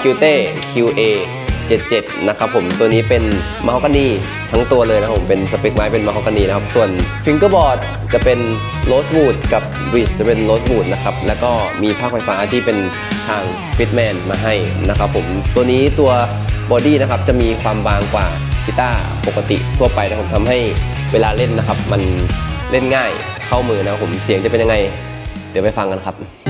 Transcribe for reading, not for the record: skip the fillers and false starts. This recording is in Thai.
คิวเต้ QA 77นะครับผมตัวนี้เป็นมะฮอกกานีทั้งตัวเลยนะครับผมเป็นสเปคไม้เป็นมะฮอกกานีนะครับส่วนฟิงเกอร์บอร์ดจะเป็นโรสวูดกับบริดจ์จะเป็นโรสวูดนะครับแล้วก็มีภาคไฟฟ้าที่เป็นทางฟิตแมนมาให้นะครับผมตัวนี้ตัวบอดี้นะครับจะมีความบางกว่ากีตาร์ปกติทั่วไปนะครับผมทำให้เวลาเล่นนะครับมันเล่นง่ายเข้ามือนะครับผมเสียงจะเป็นยังไงเดี๋ยวไปฟังกันครับ